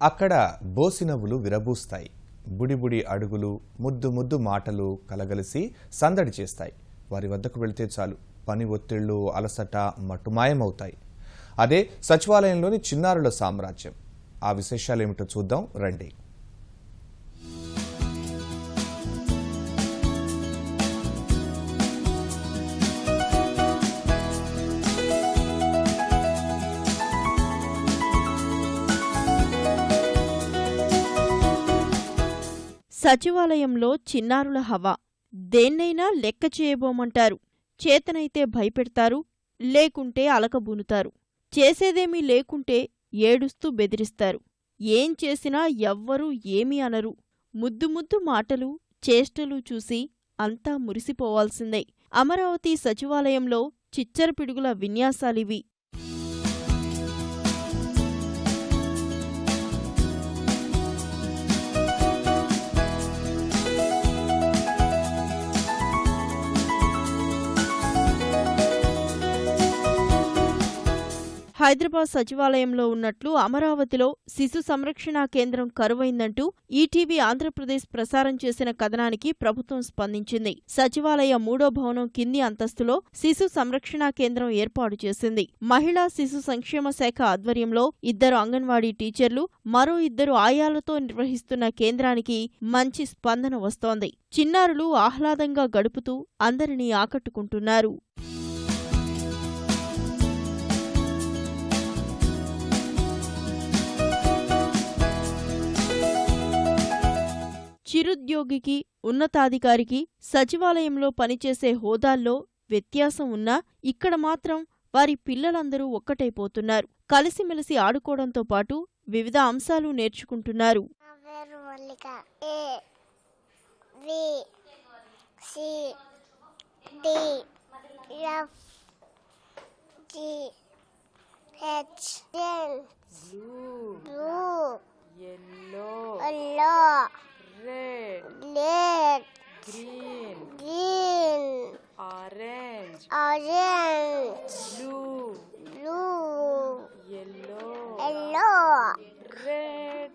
అక్కడ బోసినవ్వులు విరబూస్తాయి. బుడిబుడి అడుగులు, ముద్దు ముద్దు మాటలు కలగలిసి సందడి చేస్తాయి. వారి వద్దకు వెళితే చాలు పని ఒత్తిళ్లు, అలసట మట్టుమాయమవుతాయి. అదే సచివాలయంలోని చిన్నారుల సామ్రాజ్యం. ఆ విశేషాలేమిటో చూద్దాం రండి. సచివాలయంలో చిన్నారుల హవా. దేన్నైనా లెక్క చేయబోమంటారు. చేతనైతే భయపెడతారు, లేకుంటే అలకబూనుతారు. చేసేదేమీ లేకుంటే ఏడుస్తూ బెదిరిస్తారు. ఏం చేసినా ఎవ్వరూ ఏమీ అనరు. ముద్దు ముద్దు మాటలు, చేష్టలు చూసి అంతా మురిసిపోవాల్సిందే. అమరావతి సచివాలయంలో చిచ్చరపిడుగుల విన్యాసాలివి. హైదరాబాద్ సచివాలయంలో ఉన్నట్లు అమరావతిలో శిశు సంరక్షణా కేంద్రం కరువైందంటూ ఈటీవీ ఆంధ్రప్రదేశ్ ప్రసారం చేసిన కథనానికి ప్రభుత్వం స్పందించింది. సచివాలయ 3వ భవనం కింది అంతస్తులో శిశు సంరక్షణా కేంద్రం ఏర్పాటు చేసింది. మహిళా శిశు సంక్షేమ శాఖ ఆధ్వర్యంలో 2 అంగన్వాడీ టీచర్లు, మరో 2 ఆయాలతో నిర్వహిస్తున్న కేంద్రానికి మంచి స్పందన వస్తోంది. చిన్నారులు ఆహ్లాదంగా గడుపుతూ అందరినీ ఆకట్టుకుంటున్నారు. చిరుద్యోగికి, ఉన్నతాధికారికి సచివాలయంలో పనిచేసే హోదాల్లో వ్యత్యాసం ఉన్నా ఇక్కడ మాత్రం వారి పిల్లలందరూ ఒక్కటైపోతున్నారు. కలిసిమెలిసి ఆడుకోవడంతో పాటు వివిధ అంశాలు నేర్చుకుంటున్నారు. Red, green, orange, blue, yellow, red.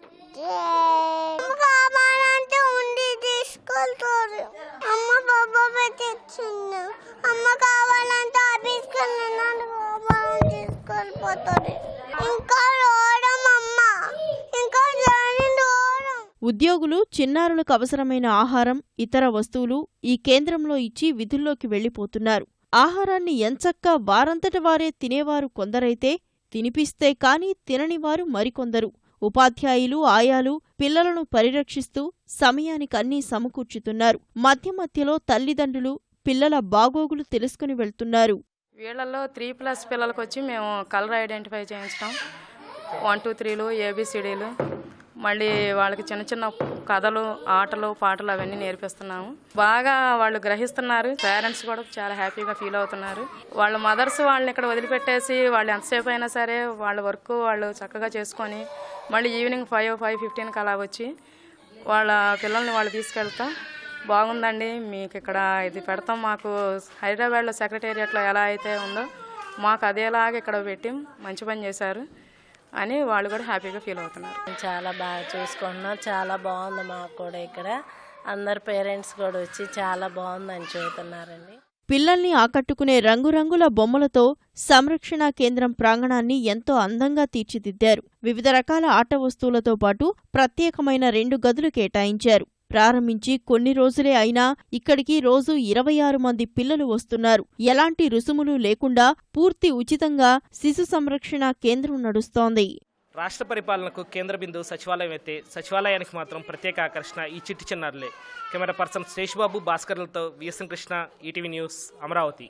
అమ్మ కావాలంటే ఉండి తీసుకెళ్తారు. అమ్మ బాబా పెట్టించింది. అమ్మ కావాలంటే ఆఫీస్కి వెళ్ళినాడు తీసుకెళ్ళిపోతారు. ఇంకా ఉద్యోగులు చిన్నారులకు అవసరమైన ఆహారం, ఇతర వస్తువులు ఈ కేంద్రంలో ఇచ్చి విధుల్లోకి వెళ్లిపోతున్నారు. ఆహారాన్ని ఎంచక్కా వారంతట వారే తినేవారు కొందరైతే, తినిపిస్తే కాని తిననివారు మరికొందరు. ఉపాధ్యాయులు, ఆయాలు పిల్లలను పరిరక్షిస్తూ సమయానికన్నీ సమకూర్చుతున్నారు. మధ్య మధ్యలో తల్లిదండ్రులు పిల్లల బాగోగులు తెలుసుకుని వెళ్తున్నారు. వీళ్లలో 3+ పిల్లలకు వచ్చి మేము కలర్ ఐడెంటిఫై చేయించడం, 1, 2, 3లు, ABCDలు, మళ్ళీ వాళ్ళకి చిన్న చిన్న కథలు, ఆటలు, పాటలు అవన్నీ నేర్పిస్తున్నాము. బాగా వాళ్ళు గ్రహిస్తున్నారు. పేరెంట్స్ కూడా చాలా హ్యాపీగా ఫీల్ అవుతున్నారు. వాళ్ళ మదర్స్ వాళ్ళని ఇక్కడ వదిలిపెట్టేసి వాళ్ళు ఎంతసేపు అయినా సరే వాళ్ళ వర్క్ వాళ్ళు చక్కగా చేసుకొని మళ్ళీ ఈవినింగ్ 5:15కి అలా వచ్చి వాళ్ళ పిల్లల్ని వాళ్ళు తీసుకెళ్తా బాగుందండి, మీకు ఇక్కడ ఇది పెడతాం, మాకు హైదరాబాద్లో సెక్రటేరియట్లో ఎలా అయితే ఉందో మాకు అదేలాగా ఇక్కడ పెట్టి మంచి పని చేశారు అని వాళ్ళు కూడా హ్యాపీగా ఫీల్ అవుతున్నారు. చాలా బాగా చూసుకుంటున్నారు. చాలా బాగుంది. మాకు కూడా ఇక్కడ అందరు పేరెంట్స్ కూడా వచ్చి చాలా బాగుందని చెబుతున్నారండి. పిల్లల్ని ఆకట్టుకునే రంగురంగుల బొమ్మలతో సంరక్షణా కేంద్రం ప్రాంగణాన్ని ఎంతో అందంగా తీర్చిదిద్దారు. వివిధ రకాల ఆట వస్తువులతో పాటు ప్రత్యేకమైన 2 గదులు కేటాయించారు. ప్రారంభించి కొన్ని రోజులే అయినా ఇక్కడికి రోజు 26 మంది పిల్లలు వస్తున్నారు. ఎలాంటి రుసుములు లేకుండా పూర్తి ఉచితంగా శిశు సంరక్షణ కేంద్రం నడుస్తోంది. రాష్ట్ర పరిపాలనకు కేంద్ర బిందువు సచివాలయం అయితే సచివాలయానికి మాత్రం ప్రత్యేక ఆకర్షణ ఈ చిట్టి చిన్నారులే. కెమెరా పర్సన్ శేషబాబు, భాస్కర్లతో VSN Krishna, ETV news, Amaravati.